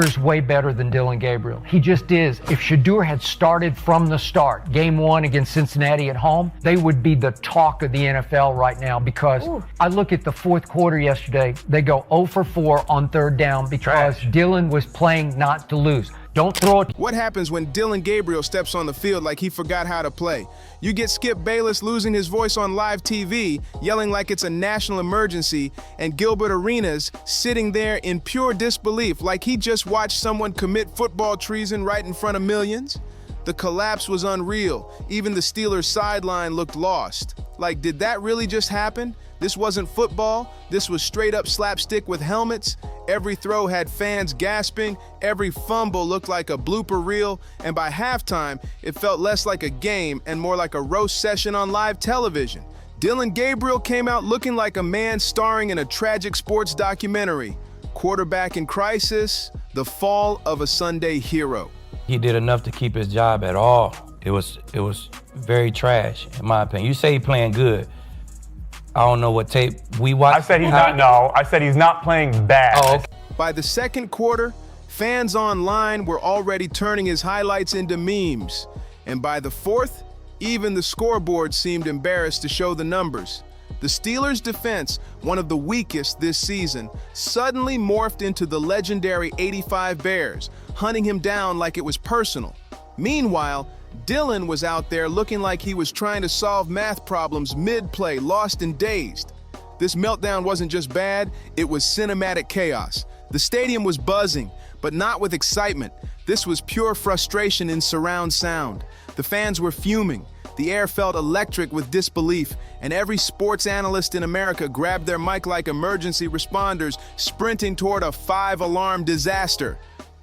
is way better than Dillon Gabriel. He just is. If Shedeur had started from the start, game 1 against Cincinnati at home, they would be the talk of the NFL right now because I look at the fourth quarter yesterday, they go 0 for 4 on third down because Dillon was playing not to lose. Don't throw it. What happens when Dillon Gabriel steps on the field like he forgot how to play? You get Skip Bayless losing his voice on live TV, yelling like it's a national emergency, and Gilbert Arenas sitting there in pure disbelief like he just watched someone commit football treason right in front of millions. The collapse was unreal. Even the Steelers' sideline looked lost. Like, did that really just happen? This wasn't football. This was straight up slapstick with helmets. Every throw had fans gasping. Every fumble looked like a blooper reel. And by halftime, it felt less like a game and more like a roast session on live television. Dillon Gabriel came out looking like a man starring in a tragic sports documentary. Quarterback in crisis, the fall of a Sunday hero. He did enough to keep his job at all. It was very trash, in my opinion. You say he playing good. I don't know what tape we watched. I said he's not. No, I said he's not playing bad. Oh, okay. By the second quarter, fans online were already turning his highlights into memes. And by the fourth, even the scoreboard seemed embarrassed to show the numbers. The Steelers' defense, one of the weakest this season, suddenly morphed into the legendary 85 Bears, hunting him down like it was personal. Meanwhile, Dillon was out there looking like he was trying to solve math problems mid-play, lost and dazed. This meltdown wasn't just bad, it was cinematic chaos. The stadium was buzzing, but not with excitement. This was pure frustration in surround sound. The fans were fuming. The air felt electric with disbelief, and every sports analyst in America grabbed their mic like emergency responders, sprinting toward a 5-alarm disaster.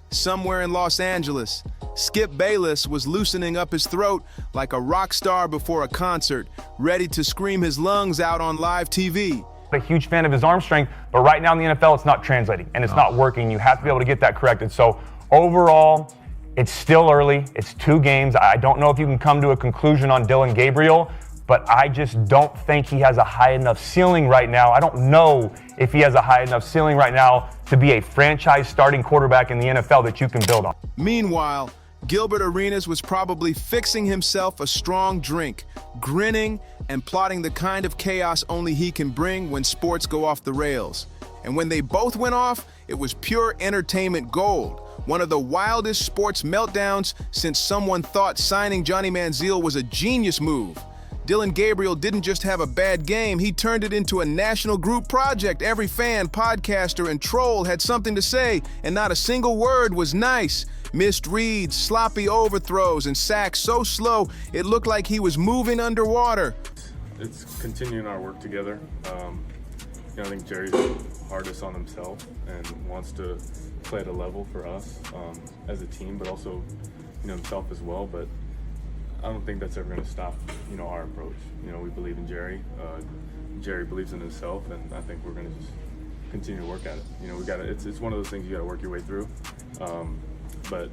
Somewhere in Los Angeles, Skip Bayless was loosening up his throat like a rock star before a concert, ready to scream his lungs out on live TV. A huge fan of his arm strength, but right now in the NFL, it's not translating and it's not working. You have to be able to get that corrected. So overall, it's still early. It's 2 games. I don't know if you can come to a conclusion on Dillon Gabriel, but I just don't think he has a high enough ceiling right now. I don't know if he has a high enough ceiling right now to be a franchise starting quarterback in the NFL that you can build on. Meanwhile, Gilbert Arenas was probably fixing himself a strong drink, grinning and plotting the kind of chaos only he can bring when sports go off the rails. And when they both went off, it was pure entertainment gold. One of the wildest sports meltdowns since someone thought signing Johnny Manziel was a genius move. Dillon Gabriel didn't just have a bad game, he turned it into a national group project. Every fan, podcaster, and troll had something to say, and not a single word was nice. Missed reads, sloppy overthrows, and sacks so slow it looked like he was moving underwater. It's continuing our work together. I think Jerry's hardest on himself and wants to play at a level for us as a team, but also himself as well. But I don't think that's ever going to stop our approach. We believe in Jerry. Jerry believes in himself, and I think we're going to just continue to work at it. We got it's one of those things you got to work your way through. But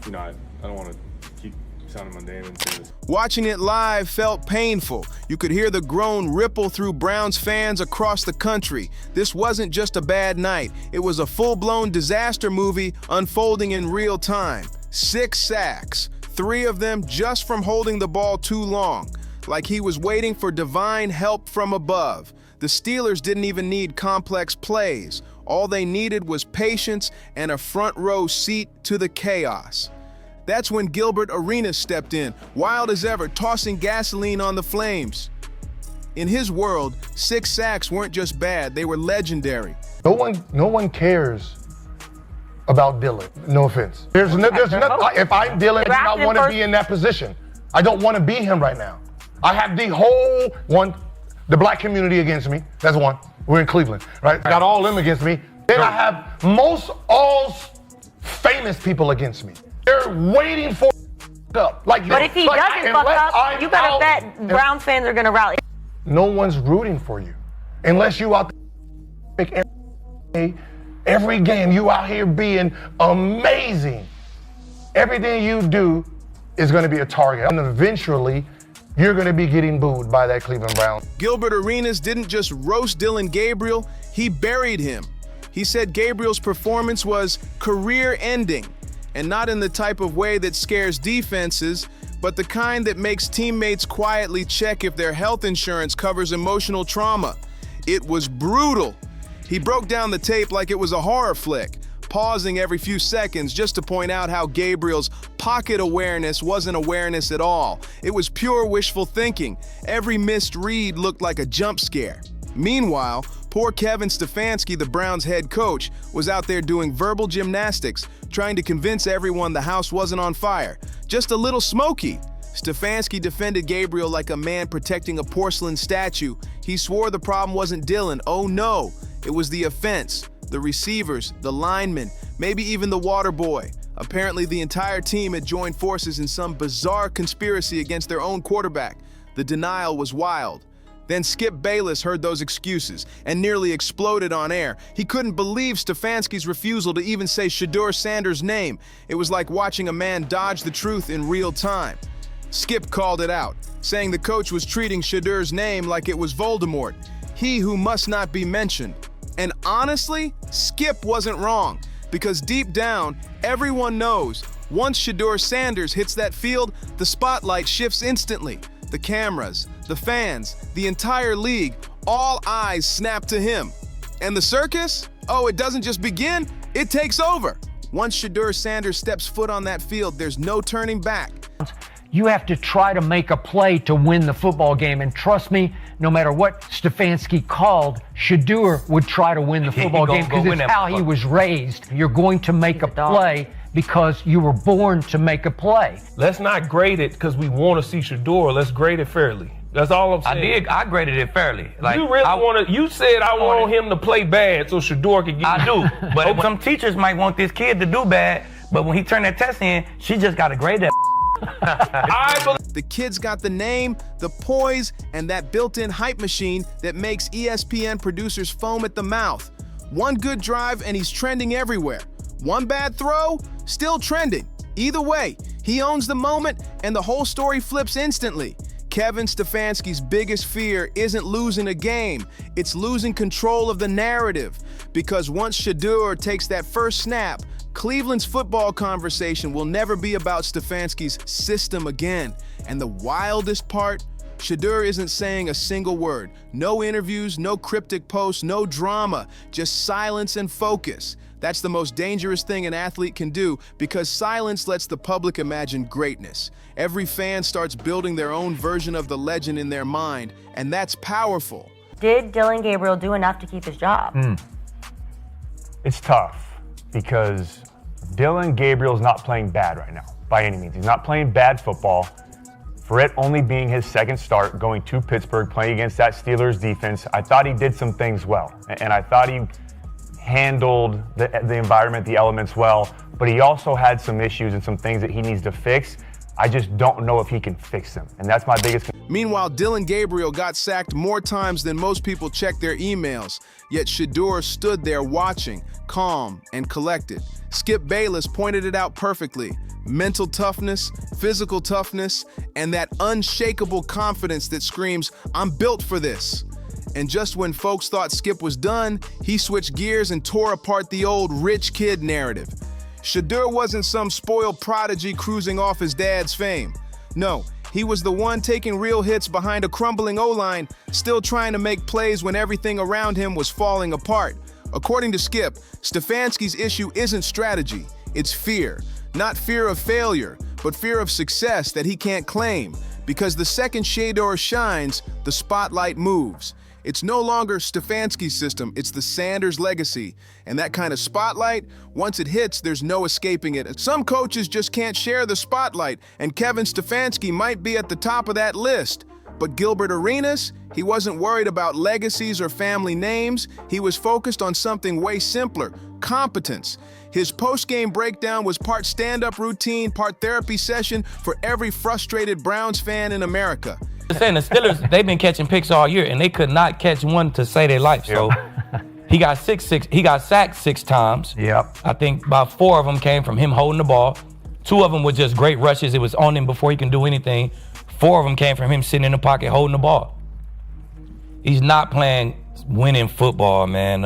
I don't want to keep sounding mundane and say this. Watching it live felt painful. You could hear the groan ripple through Browns fans across the country. This wasn't just a bad night. It was a full-blown disaster movie unfolding in real time. 6 sacks, 3 of them just from holding the ball too long, like he was waiting for divine help from above. The Steelers didn't even need complex plays. All they needed was patience and a front row seat to the chaos. That's when Gilbert Arenas stepped in, wild as ever, tossing gasoline on the flames. In his world, 6 sacks weren't just bad, they were legendary. No one cares about Dillon. No offense. There's nothing. If I'm Dillon, I do not want to be in that position. I don't want to be him right now. I have the black community against me. That's one. We're in Cleveland, right? I got all them against me. Then I have all famous people against me. They're waiting for up. But if he doesn't fuck up, you better bet Brown fans are gonna rally. No one's rooting for you unless you out there every game. You out here being amazing. Everything you do is going to be a target, and eventually you're going to be getting booed by that Cleveland Browns. Gilbert Arenas didn't just roast Dillon Gabriel, he buried him. He said Gabriel's performance was career-ending, and not in the type of way that scares defenses, but the kind that makes teammates quietly check if their health insurance covers emotional trauma. It was brutal. He broke down the tape like it was a horror flick, pausing every few seconds just to point out how Gabriel's pocket awareness wasn't awareness at all. It was pure wishful thinking. Every missed read looked like a jump scare. Meanwhile, poor Kevin Stefanski, the Browns' head coach, was out there doing verbal gymnastics, trying to convince everyone the house wasn't on fire, just a little smoky. Stefanski defended Gabriel like a man protecting a porcelain statue. He swore the problem wasn't Dillon. Oh no, it was the offense, the receivers, the linemen, maybe even the water boy. Apparently the entire team had joined forces in some bizarre conspiracy against their own quarterback. The denial was wild. Then Skip Bayless heard those excuses and nearly exploded on air. He couldn't believe Stefanski's refusal to even say Shadur Sanders' name. It was like watching a man dodge the truth in real time. Skip called it out, saying the coach was treating Shedur's name like it was Voldemort, he who must not be mentioned. And honestly, Skip wasn't wrong, because deep down, everyone knows once Shadur Sanders hits that field, the spotlight shifts instantly. The cameras, the fans, the entire league, all eyes snap to him. And the circus? Oh, it doesn't just begin, it takes over. Once Shadur Sanders steps foot on that field, there's no turning back. You have to try to make a play to win the football game. And trust me, no matter what Stefanski called, Shadur would try to win the football game because it's how he was raised. You're going to make a play because you were born to make a play. Let's not grade it because we want to see Shadur. Let's grade it fairly. That's all I'm saying. I graded it fairly. Like, you really want to, you said I want him to play bad so Shadur can get I do, but some teachers might want this kid to do bad, but when he turned that test in, she just got to grade that. The kid's got the name, the poise, and that built-in hype machine that makes ESPN producers foam at the mouth. One good drive and he's trending everywhere. One bad throw, still trending. Either way, he owns the moment and the whole story flips instantly. Kevin Stefanski's biggest fear isn't losing a game, it's losing control of the narrative. Because once Shadur takes that first snap, Cleveland's football conversation will never be about Stefanski's system again. And the wildest part, Shadur isn't saying a single word. No interviews, no cryptic posts, no drama, just silence and focus. That's the most dangerous thing an athlete can do because silence lets the public imagine greatness. Every fan starts building their own version of the legend in their mind, and that's powerful. Did Dillon Gabriel do enough to keep his job? It's tough because Dillon Gabriel's not playing bad right now, by any means. He's not playing bad football. For it only being his second start, going to Pittsburgh, playing against that Steelers defense, I thought he did some things well. And I thought he handled the environment, the elements well, but he also had some issues and some things that he needs to fix. I just don't know if he can fix them, and that's my biggest concern. Meanwhile, Dillon Gabriel got sacked more times than most people check their emails, yet Shadur stood there watching, calm and collected. Skip Bayless pointed it out perfectly. Mental toughness, physical toughness, and that unshakable confidence that screams, "I'm built for this." And just when folks thought Skip was done, he switched gears and tore apart the old rich kid narrative. Shadur wasn't some spoiled prodigy cruising off his dad's fame. No, he was the one taking real hits behind a crumbling O-line, still trying to make plays when everything around him was falling apart. According to Skip, Stefanski's issue isn't strategy, it's fear. Not fear of failure, but fear of success that he can't claim. Because the second Shedeur shines, the spotlight moves. It's no longer Stefanski's system, it's the Sanders legacy. And that kind of spotlight, once it hits, there's no escaping it. Some coaches just can't share the spotlight, and Kevin Stefanski might be at the top of that list. But Gilbert Arenas, he wasn't worried about legacies or family names. He was focused on something way simpler, competence. His post-game breakdown was part stand-up routine, part therapy session for every frustrated Browns fan in America. Saying the Steelers, they've been catching picks all year, and they could not catch one to save their life. So he got sacked 6 times. Yep. I think about 4 of them came from him holding the ball. 2 of them were just great rushes. It was on him before he can do anything. 4 of them came from him sitting in the pocket holding the ball. He's not playing winning football, man.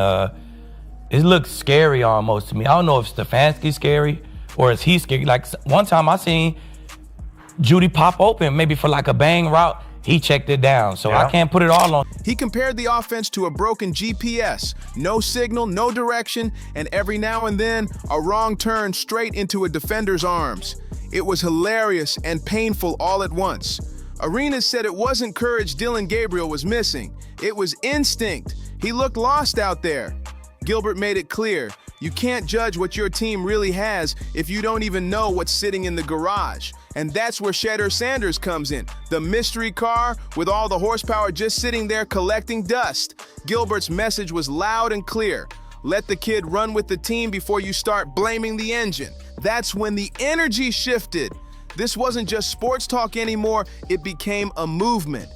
It looks scary almost to me. I don't know if Stefanski's scary or is he scary. Like one time I seen Judy pop open maybe for like a bang route. He checked it down, so I can't put it all on. He compared the offense to a broken GPS. No signal, no direction, and every now and then, a wrong turn straight into a defender's arms. It was hilarious and painful all at once. Arenas said it wasn't courage Dillon Gabriel was missing. It was instinct. He looked lost out there. Gilbert made it clear, you can't judge what your team really has if you don't even know what's sitting in the garage. And that's where Shedeur Sanders comes in, the mystery car with all the horsepower just sitting there collecting dust. Gilbert's message was loud and clear. Let the kid run with the team before you start blaming the engine. That's when the energy shifted. This wasn't just sports talk anymore, it became a movement.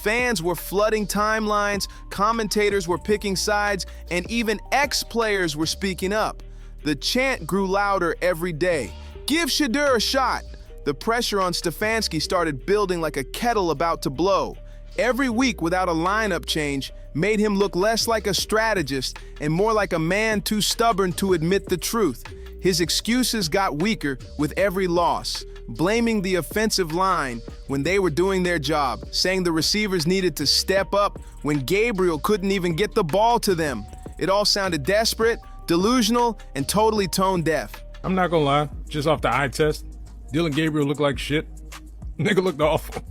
Fans were flooding timelines, commentators were picking sides, and even ex-players were speaking up. The chant grew louder every day. Give Shedeur a shot. The pressure on Stefanski started building like a kettle about to blow. Every week without a lineup change made him look less like a strategist and more like a man too stubborn to admit the truth. His excuses got weaker with every loss, blaming the offensive line when they were doing their job, saying the receivers needed to step up when Gabriel couldn't even get the ball to them. It all sounded desperate, delusional, and totally tone deaf. I'm not gonna lie, just off the eye test, Dillon Gabriel looked like shit. Nigga looked awful.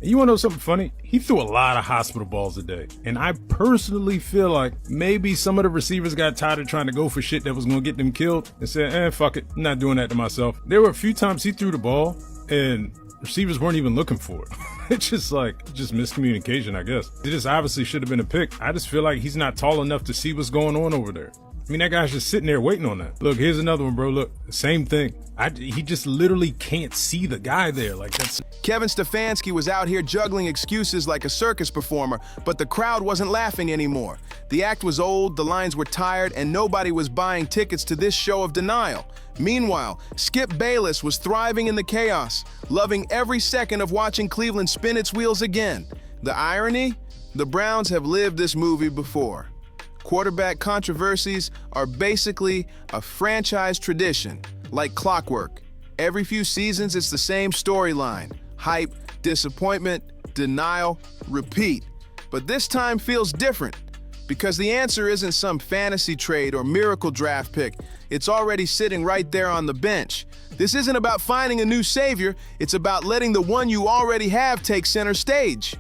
And you wanna know something funny? He threw a lot of hospital balls a day. And I personally feel like maybe some of the receivers got tired of trying to go for shit that was gonna get them killed and said, fuck it, I'm not doing that to myself. There were a few times he threw the ball and receivers weren't even looking for it. It's just miscommunication, I guess. It just obviously should have been a pick. I just feel like he's not tall enough to see what's going on over there. I mean, that guy's just sitting there waiting on that. Look, here's another one, bro. Look, same thing. He just literally can't see the guy there. Like, that's... Kevin Stefanski was out here juggling excuses like a circus performer, but the crowd wasn't laughing anymore. The act was old, the lines were tired, and nobody was buying tickets to this show of denial. Meanwhile, Skip Bayless was thriving in the chaos, loving every second of watching Cleveland spin its wheels again. The irony? The Browns have lived this movie before. Quarterback controversies are basically a franchise tradition, like clockwork. Every few seasons, it's the same storyline. Hype, disappointment, denial, repeat. But this time feels different, because the answer isn't some fantasy trade or miracle draft pick. It's already sitting right there on the bench. This isn't about finding a new savior, it's about letting the one you already have take center stage.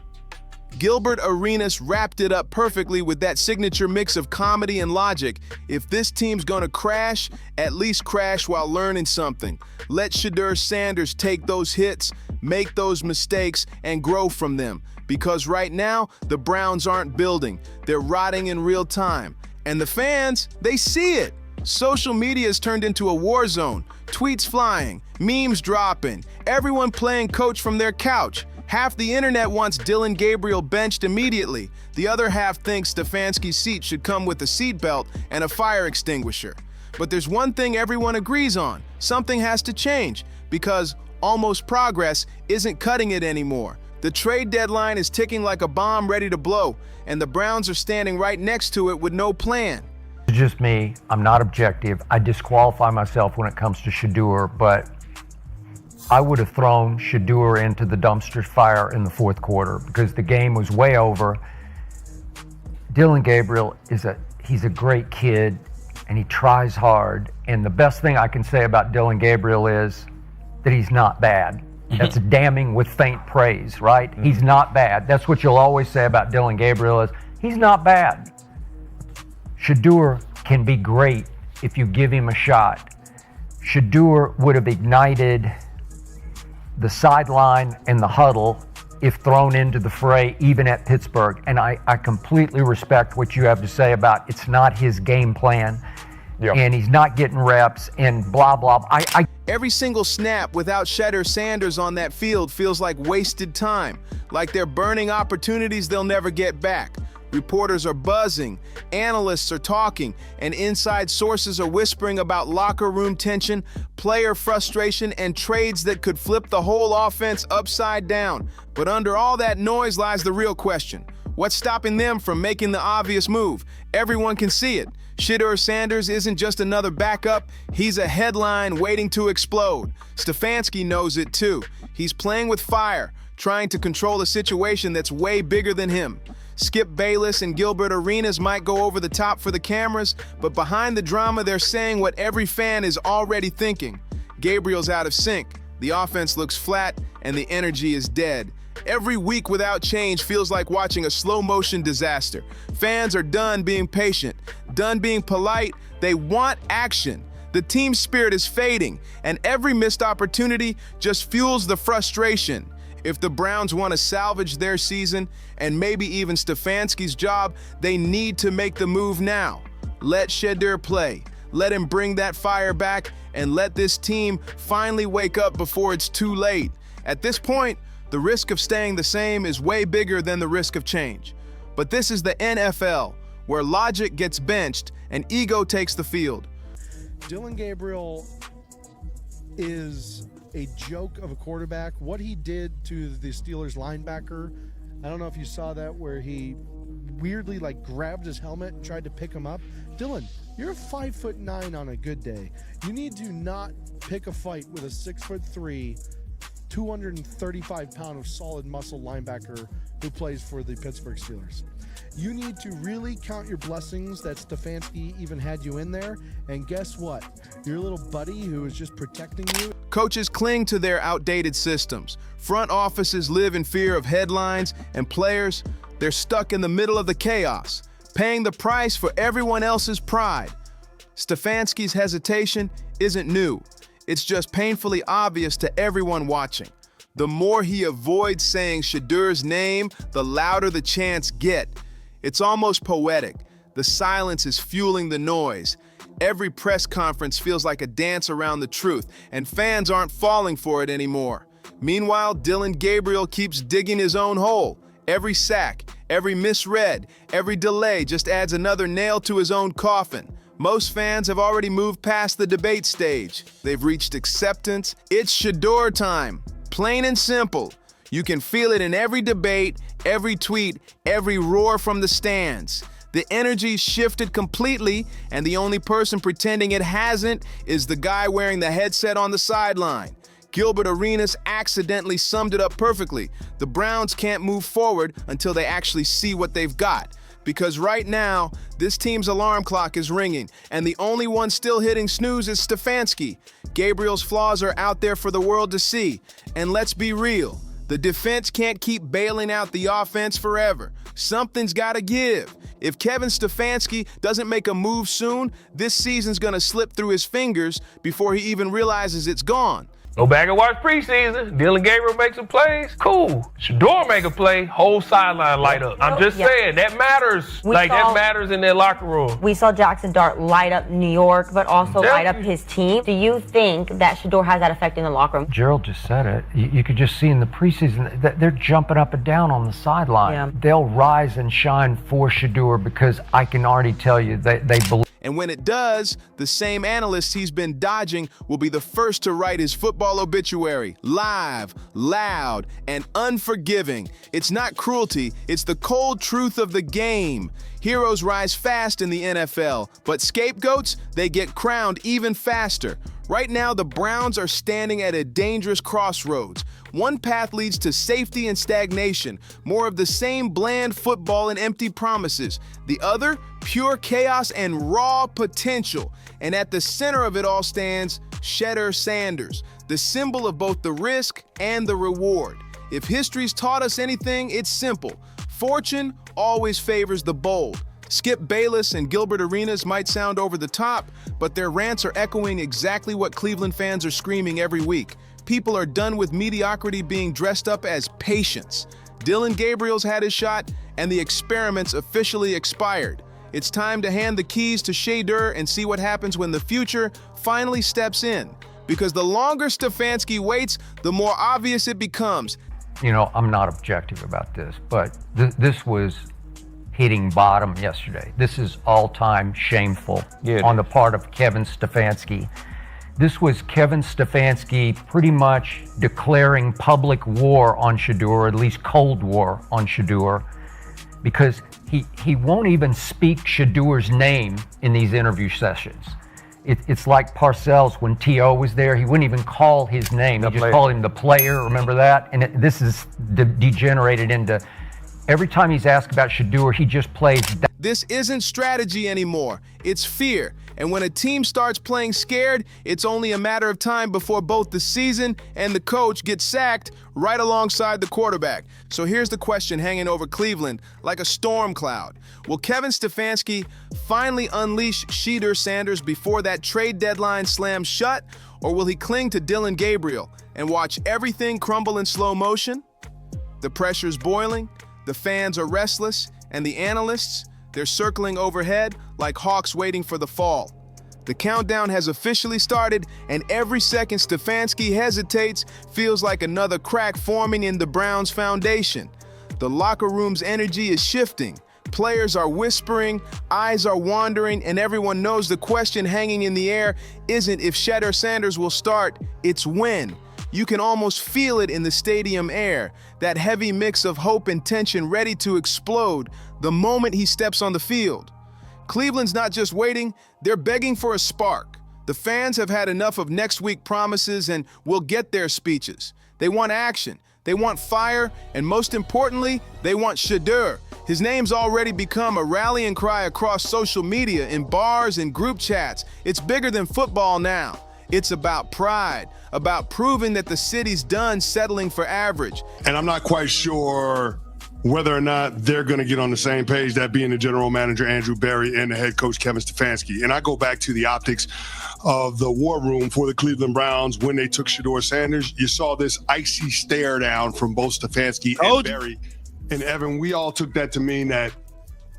Gilbert Arenas wrapped it up perfectly with that signature mix of comedy and logic. If this team's gonna crash, at least crash while learning something. Let Shadur Sanders take those hits, make those mistakes, and grow from them. Because right now, the Browns aren't building. They're rotting in real time. And the fans, they see it. Social media has turned into a war zone. Tweets flying, memes dropping, everyone playing coach from their couch. Half the internet wants Dillon Gabriel benched immediately. The other half thinks Stefanski's seat should come with a seatbelt and a fire extinguisher. But there's one thing everyone agrees on. Something has to change, because almost progress isn't cutting it anymore. The trade deadline is ticking like a bomb ready to blow, and the Browns are standing right next to it with no plan. It's just me. I'm not objective. I disqualify myself when it comes to Shedeur, but I would have thrown Shedeur into the dumpster fire in the fourth quarter because the game was way over. Dillon Gabriel he's a great kid and he tries hard. And the best thing I can say about Dillon Gabriel is that he's not bad. That's damning with faint praise, right? He's not bad. That's what you'll always say about Dillon Gabriel is he's not bad. Shedeur can be great if you give him a shot. Shedeur would have ignited the sideline and the huddle if thrown into the fray, even at Pittsburgh. And I completely respect what you have to say about it's not his game plan, and he's not getting reps, and blah, blah. Every single snap without Shedeur Sanders on that field feels like wasted time, like they're burning opportunities they'll never get back. Reporters are buzzing, analysts are talking, and inside sources are whispering about locker room tension, player frustration, and trades that could flip the whole offense upside down. But under all that noise lies the real question. What's stopping them from making the obvious move? Everyone can see it. Shedeur Sanders isn't just another backup, he's a headline waiting to explode. Stefanski knows it too. He's playing with fire, trying to control a situation that's way bigger than him. Skip Bayless and Gilbert Arenas might go over the top for the cameras, but behind the drama, they're saying what every fan is already thinking. Gabriel's out of sync, the offense looks flat, and the energy is dead. Every week without change feels like watching a slow-motion disaster. Fans are done being patient, done being polite. They want action. The team spirit is fading, and every missed opportunity just fuels the frustration. If the Browns want to salvage their season, and maybe even Stefanski's job, they need to make the move now. Let Shedeur play. Let him bring that fire back, and let this team finally wake up before it's too late. At this point, the risk of staying the same is way bigger than the risk of change. But this is the NFL, where logic gets benched and ego takes the field. Dillon Gabriel is a joke of a quarterback. What he did to the Steelers linebacker, I don't know if you saw that, where he weirdly grabbed his helmet and tried to pick him up. Dillon, you're 5'9" on a good day. You need to not pick a fight with a 6'3", 235-pound of solid muscle linebacker who plays for the Pittsburgh Steelers. You need to really count your blessings that Stefanski even had you in there. And guess what? Your little buddy who is just protecting you. Coaches cling to their outdated systems. Front offices live in fear of headlines, and players, they're stuck in the middle of the chaos, paying the price for everyone else's pride. Stefanski's hesitation isn't new. It's just painfully obvious to everyone watching. The more he avoids saying Shedeur's name, the louder the chants get. It's almost poetic. The silence is fueling the noise. Every press conference feels like a dance around the truth, and fans aren't falling for it anymore. Meanwhile, Dillon Gabriel keeps digging his own hole. Every sack, every misread, every delay just adds another nail to his own coffin. Most fans have already moved past the debate stage. They've reached acceptance. It's Shedeur time, plain and simple. You can feel it in every debate, every tweet, every roar from the stands. The energy's shifted completely, and the only person pretending it hasn't is the guy wearing the headset on the sideline. Gilbert Arenas accidentally summed it up perfectly. The Browns can't move forward until they actually see what they've got. Because right now, this team's alarm clock is ringing, and the only one still hitting snooze is Stefanski. Gabriel's flaws are out there for the world to see. And let's be real, the defense can't keep bailing out the offense forever. Something's gotta give. If Kevin Stefanski doesn't make a move soon, this season's gonna slip through his fingers before he even realizes it's gone. Go back and watch preseason. Dillon Gabriel make some plays. Cool. Shedeur make a play. Whole sideline light up. I'm just saying, that matters. That matters in their locker room. We saw Jackson Dart light up New York, but also light up his team. Do you think that Shedeur has that effect in the locker room? Gerald just said it. You could just see in the preseason that they're jumping up and down on the sideline. Yeah. They'll rise and shine for Shedeur because I can already tell you they believe. And when it does, the same analysts he's been dodging will be the first to write his football obituary. Live, loud, and unforgiving. It's not cruelty, it's the cold truth of the game. Heroes rise fast in the NFL, but scapegoats, they get crowned even faster. Right now, the Browns are standing at a dangerous crossroads. One path leads to safety and stagnation, more of the same bland football and empty promises. The other, pure chaos and raw potential. And at the center of it all stands Shedeur Sanders, the symbol of both the risk and the reward. If history's taught us anything, it's simple. Fortune always favors the bold. Skip Bayless and Gilbert Arenas might sound over the top, but their rants are echoing exactly what Cleveland fans are screaming every week. People are done with mediocrity being dressed up as patience. Dillon Gabriel's had his shot, and the experiment's officially expired. It's time to hand the keys to Shedeur and see what happens when the future finally steps in. Because the longer Stefanski waits, the more obvious it becomes. You know, I'm not objective about this, but this was hitting bottom yesterday. This is all-time shameful on the part of Kevin Stefanski. This was Kevin Stefanski pretty much declaring public war on Shedeur, or at least Cold War on Shedeur. because he won't even speak Shedeur's name in these interview sessions. It's like Parcells when T.O. was there. He wouldn't even call his name. He just called him the player. Remember that? And this is degenerated into every time he's asked about Shedeur, he just plays. This isn't strategy anymore. It's fear. And when a team starts playing scared, it's only a matter of time before both the season and the coach get sacked right alongside the quarterback. So here's the question hanging over Cleveland like a storm cloud. Will Kevin Stefanski finally unleash Shedeur Sanders before that trade deadline slams shut? Or will he cling to Dillon Gabriel and watch everything crumble in slow motion? The pressure's boiling, the fans are restless, and the analysts, they're circling overhead like hawks waiting for the fall. The countdown has officially started, and every second Stefanski hesitates feels like another crack forming in the Browns' foundation. The locker room's energy is shifting. Players are whispering, eyes are wandering, and everyone knows the question hanging in the air isn't if Shedeur Sanders will start, it's when. You can almost feel it in the stadium air, that heavy mix of hope and tension ready to explode the moment he steps on the field. Cleveland's not just waiting, they're begging for a spark. The fans have had enough of next week promises and will get their speeches. They want action, they want fire, and most importantly, they want Shedeur. His name's already become a rallying cry across social media, in bars and group chats. It's bigger than football now. It's about pride, about proving that the city's done settling for average. And I'm not quite sure whether or not they're going to get on the same page, that being the general manager, Andrew Berry, and the head coach, Kevin Stefanski. And I go back to the optics of the war room for the Cleveland Browns when they took Shedeur Sanders. You saw this icy stare down from both Stefanski and Berry. And Evan, we all took that to mean that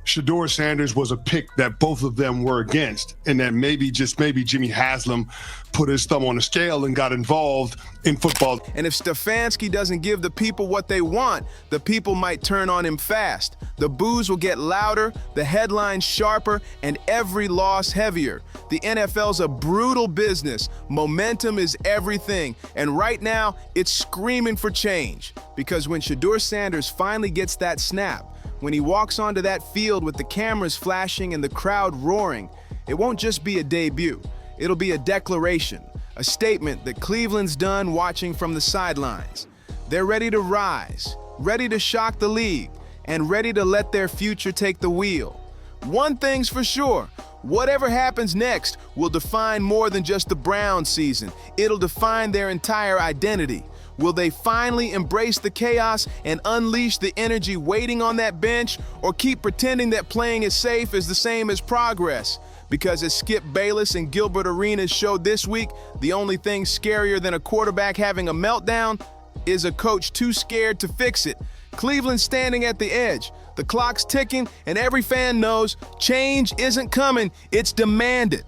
Shadur Sanders was a pick that both of them were against, and that maybe, just maybe, Jimmy Haslam put his thumb on the scale and got involved in football. And if Stefanski doesn't give the people what they want, the people might turn on him fast. The boos will get louder, the headlines sharper, and every loss heavier. The NFL's a brutal business. Momentum is everything. And right now, it's screaming for change. Because when Shadur Sanders finally gets that snap, when he walks onto that field with the cameras flashing and the crowd roaring, it won't just be a debut. It'll be a declaration, a statement that Cleveland's done watching from the sidelines. They're ready to rise, ready to shock the league, and ready to let their future take the wheel. One thing's for sure, whatever happens next will define more than just the Browns season. It'll define their entire identity. Will they finally embrace the chaos and unleash the energy waiting on that bench, or keep pretending that playing it safe is the same as progress? Because as Skip Bayless and Gilbert Arenas showed this week, the only thing scarier than a quarterback having a meltdown is a coach too scared to fix it. Cleveland's standing at the edge. The clock's ticking, and every fan knows change isn't coming, it's demanded.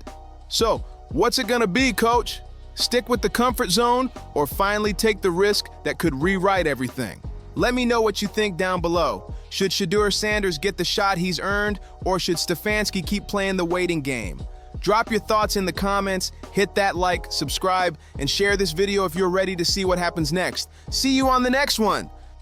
So, what's it gonna be, coach? Stick with the comfort zone, or finally take the risk that could rewrite everything? Let me know what you think down below. Should Shadur Sanders get the shot he's earned, or should Stefanski keep playing the waiting game? Drop your thoughts in the comments, hit that like, subscribe, and share this video if you're ready to see what happens next. See you on the next one.